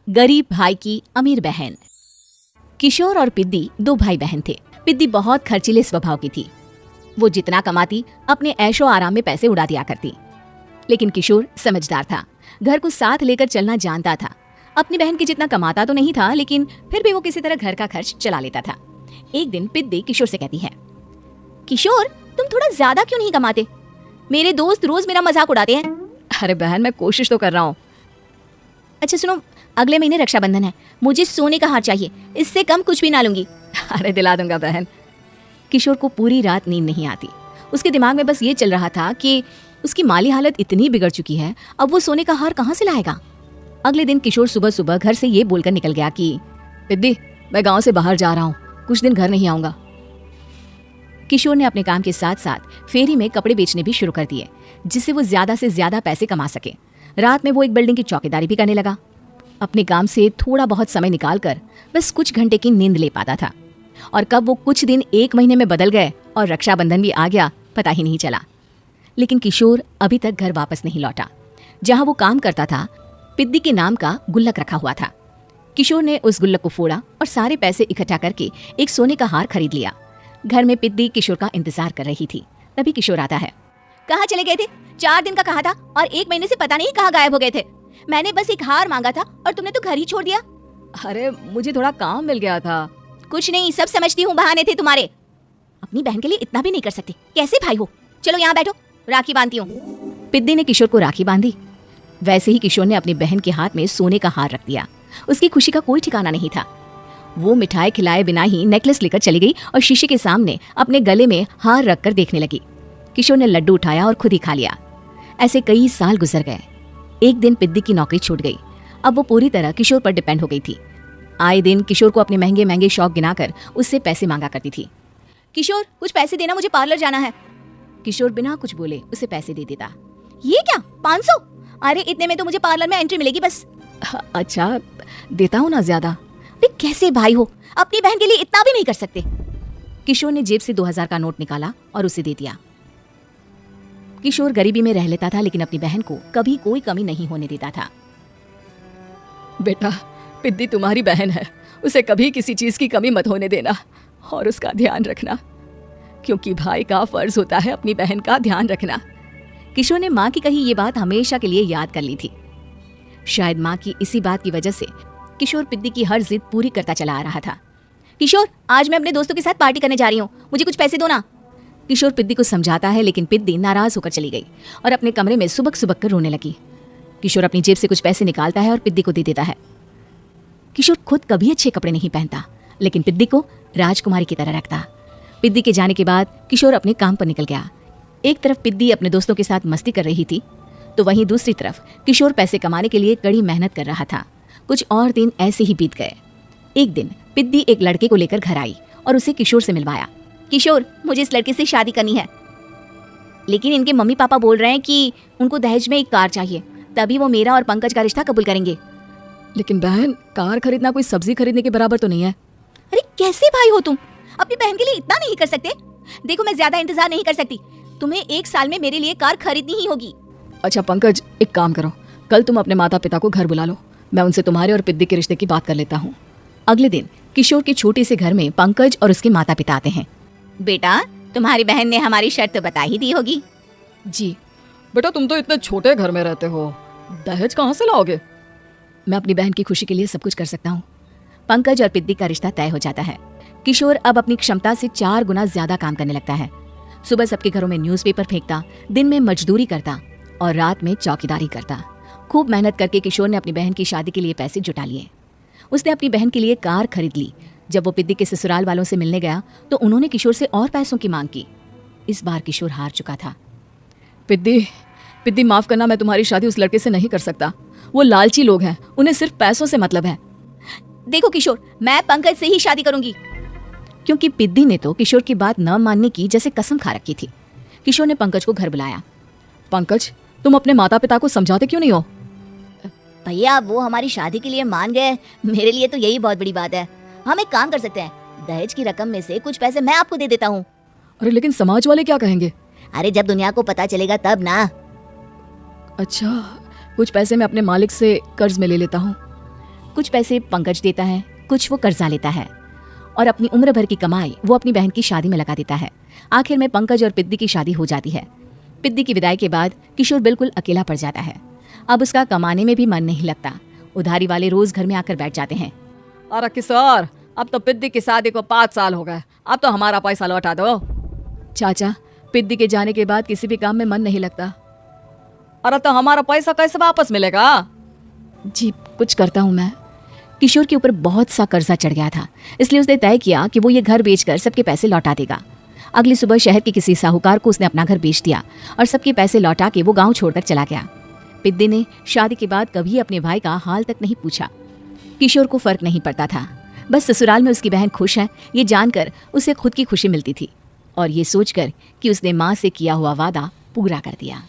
गरीब भाई की अमीर बहन। किशोर और पिद्दी दो भाई बहन थे। पिद्दी बहुत खर्चीले स्वभाव की थी। वो जितना कमाती अपने ऐशो आराम में पैसे उड़ा दिया करती। लेकिन किशोर समझदार था, घर को साथ लेकर चलना जानता था। अपनी बहन के जितना कमाता तो नहीं था, लेकिन फिर भी वो किसी तरह घर का खर्च चला लेता था। एक दिन पिद्दी किशोर से कहती है, किशोर तुम थोड़ा ज्यादा क्यों नहीं कमाते? मेरे दोस्त रोज मेरा मजाक उड़ाते हैं। अरे बहन, मैं कोशिश तो कर रहा हूँ। अच्छा सुनो, अगले महीने रक्षाबंधन है, मुझे सोने का हार चाहिए, इससे कम कुछ भी ना लूंगी। अरे दिला दूंगा बहन। किशोर को पूरी रात नींद नहीं आती। उसके दिमाग में बस ये चल रहा था कि उसकी माली हालत इतनी बिगड़ चुकी है, अब वो सोने का हार कहाँ से लाएगा। अगले दिन किशोर सुबह सुबह घर से ये बोलकर निकल गया कि पिद्दी, मैं गांव से बाहर जा रहा हूँ, कुछ दिन घर नहीं आऊंगा। किशोर ने अपने काम के साथ साथ फेरी में कपड़े बेचने भी शुरू कर दिए, जिससे वो ज्यादा से ज्यादा पैसे कमा सके। रात में वो एक बिल्डिंग की चौकीदारी भी करने लगा। अपने काम से थोड़ा बहुत समय निकालकर बस कुछ घंटे की नींद ले पाता था। और कब वो कुछ दिन एक महीने में बदल गए और रक्षाबंधन भी आ गया, पता ही नहीं चला। लेकिन किशोर अभी तक घर वापस नहीं लौटा। जहां वो काम करता था, पिद्दी के नाम का गुल्लक रखा हुआ था। किशोर ने उस गुल्लक को फोड़ा और सारे पैसे इकट्ठा करके एक सोने का हार खरीद लिया। घर में पिद्दी किशोर का इंतजार कर रही थी। तभी किशोर आता है। कहाँ चले गए थे? 4 दिन का कहा था और 1 महीने से पता नहीं कहाँ गायब हो गए थे। मैंने बस एक हार मांगा था और तुमने तो घर ही छोड़ दिया। अरे मुझे थोड़ा काम मिल गया था। कुछ नहीं, सब समझती हूँ, बहाने थे तुम्हारे। अपनी बहन के लिए इतना भी नहीं कर सकते, कैसे भाई हो? चलो यहाँ बैठो, राखी बांधती हूँ। पिद्दी ने किशोर को राखी बांधी। वैसे ही किशोर ने अपनी बहन के हाथ में सोने का हार रख दिया। उसकी खुशी का कोई ठिकाना नहीं था। वो मिठाई खिलाए बिना ही नेकलेस लेकर चली गई और शीशे के सामने अपने गले में हार रखकर देखने लगी। किशोर ने लड्डू उठाया और खुद ही खा लिया। ऐसे कई साल गुजर गए। एक दिन पिद्दी की नौकरी छूट गई। अब वो पूरी तरह किशोर पर डिपेंड हो गई थी। आए दिन किशोर को अपने महंगे महंगे शौक गिनाकर उससे पैसे मांगा करती थी। किशोर कुछ पैसे देना, मुझे पार्लर जाना है। किशोर बिना कुछ बोले उसे पैसे दे देता। ये क्या, 500? अरे इतने में तो मुझे पार्लर में एंट्री मिलेगी बस। अच्छा देता हूँ ना ज्यादा। अरे कैसे भाई हो, अपनी बहन के लिए इतना भी नहीं कर सकते। किशोर ने जेब से 2000 का नोट निकाला और उसे दे दिया। किशोर गरीबी में रह लेता था, लेकिन अपनी बहन को कभी कोई कमी नहीं होने देता था। बेटा, पिद्दी तुम्हारी बहन है, उसे कभी किसी चीज की कमी मत होने देना और उसका ध्यान रखना, क्योंकि भाई का फर्ज होता है अपनी बहन का ध्यान रखना। किशोर ने माँ की कही ये बात हमेशा के लिए याद कर ली थी। शायद माँ की इसी बात की वजह से किशोर पिद्दी की हर जिद पूरी करता चला आ रहा था। किशोर, आज मैं अपने दोस्तों के साथ पार्टी करने जा रही हूँ, मुझे कुछ पैसे दो ना। किशोर पिद्दी को समझाता है, लेकिन पिद्दी नाराज होकर चली गई और अपने कमरे में सुबक सुबक कर रोने लगी। किशोर अपनी जेब से कुछ पैसे निकालता है और पिद्दी को दे देता है। किशोर खुद कभी अच्छे कपड़े नहीं पहनता, लेकिन पिद्दी को राजकुमारी की तरह रखता। पिद्दी के जाने के बाद किशोर अपने काम पर निकल गया। एक तरफ पिद्दी अपने दोस्तों के साथ मस्ती कर रही थी, तो वहीं दूसरी तरफ किशोर पैसे कमाने के लिए कड़ी मेहनत कर रहा था। कुछ और दिन ऐसे ही बीत गए। एक दिन पिद्दी एक लड़के को लेकर घर आई और उसे किशोर से मिलवाया। किशोर, मुझे इस लड़के से शादी करनी है, लेकिन इनके मम्मी पापा बोल रहे हैं कि उनको दहेज में एक कार चाहिए, तभी वो मेरा और पंकज का रिश्ता कबूल करेंगे। लेकिन बहन, कार खरीदना कोई सब्जी खरीदने के बराबर तो नहीं है। अरे कैसे भाई हो तुम, अपनी बहन के लिए इतना नहीं कर सकते? देखो, मैं ज्यादा इंतजार नहीं कर सकती, तुम्हें 1 साल में मेरे लिए कार खरीदनी ही होगी। अच्छा पंकज, एक काम करो, कल तुम अपने माता पिता को घर बुला लो, मैं उनसे तुम्हारे और पिद्दी के रिश्ते की बात कर लेता हूँ। अगले दिन किशोर के छोटे से घर में पंकज और उसके माता पिता आते हैं। बेटा, तुम्हारी बहन ने हमारी शर्त बता ही दी होगी। जी बेटा, तुम तो इतने छोटे घर में रहते हो, दहेज कहाँ से लाओगे? मैं अपनी बहन की खुशी के लिए सब कुछ कर सकता हूँ। पंकज और पिद्दी का रिश्ता तय हो जाता है। किशोर अब अपनी क्षमता से 4 गुना ज्यादा काम करने लगता है। सुबह सबके घरों में न्यूज़पेपर फेंकता, दिन में मजदूरी करता और रात में चौकीदारी करता। खूब मेहनत करके किशोर ने अपनी बहन की शादी के लिए पैसे जुटा लिए। उसने अपनी बहन के लिए कार खरीद ली। जब वो पिद्दी के ससुराल वालों से मिलने गया तो उन्होंने किशोर से और पैसों की मांग की। इस बार किशोर हार चुका था। पिद्दी माफ करना, मैं तुम्हारी शादी उस लड़के से नहीं कर सकता। वो लालची लोग हैं, उन्हें सिर्फ पैसों से मतलब है। देखो किशोर, मैं पंकज से ही शादी करूंगी। क्योंकि पिद्दी ने तो किशोर की बात न मानने की जैसे कसम खा रखी थी। किशोर ने पंकज को घर बुलाया। पंकज, तुम अपने माता पिता को समझाते क्यों नहीं हो? भैया, वो हमारी शादी के लिए मान गए, मेरे लिए तो यही बहुत बड़ी बात है। हम एक काम कर सकते हैं, दहेज की रकम में से कुछ पैसे मैं आपको दे देता हूँ। अरे लेकिन समाज वाले क्या कहेंगे? अरे जब दुनिया को पता चलेगा तब ना। अच्छा, कुछ पैसे मैं अपने मालिक से कर्ज में ले लेता हूँ। कुछ पैसे पंकज देता है, कुछ वो कर्जा लेता है और अपनी उम्र भर की कमाई वो अपनी बहन की शादी में लगा देता है। आखिर में पंकज और पिद्दी की शादी हो जाती है। पिद्दी की विदाई के बाद किशोर बिल्कुल अकेला पड़ जाता है। अब उसका कमाने में भी मन नहीं लगता। उधारी वाले रोज घर में आकर बैठ जाते हैं। अरे किशोर, अब तो पिद्दी की शादी को 5 साल हो गए, अब तो हमारा पैसा लौटा दो। चाचा, पिद्दी के जाने के बाद किसी भी काम में मन नहीं लगता। अरे तो हमारा पैसा कैसे वापस मिलेगा? जी कुछ करता हूँ मैं। किशोर के ऊपर बहुत सा कर्जा चढ़ गया था, इसलिए उसने तय किया कि वो ये घर बेचकर सबके पैसे लौटा देगा। अगली सुबह शहर के किसी साहूकार को उसने अपना घर बेच दिया और सबके पैसे लौटा के वो गांव छोड़कर चला गया। पिद्दी ने शादी के बाद कभी अपने भाई का हाल तक नहीं पूछा। किशोर को फर्क नहीं पड़ता था, बस ससुराल में उसकी बहन खुश है ये जानकर उसे खुद की खुशी मिलती थी और ये सोचकर कि उसने माँ से किया हुआ वादा पूरा कर दिया।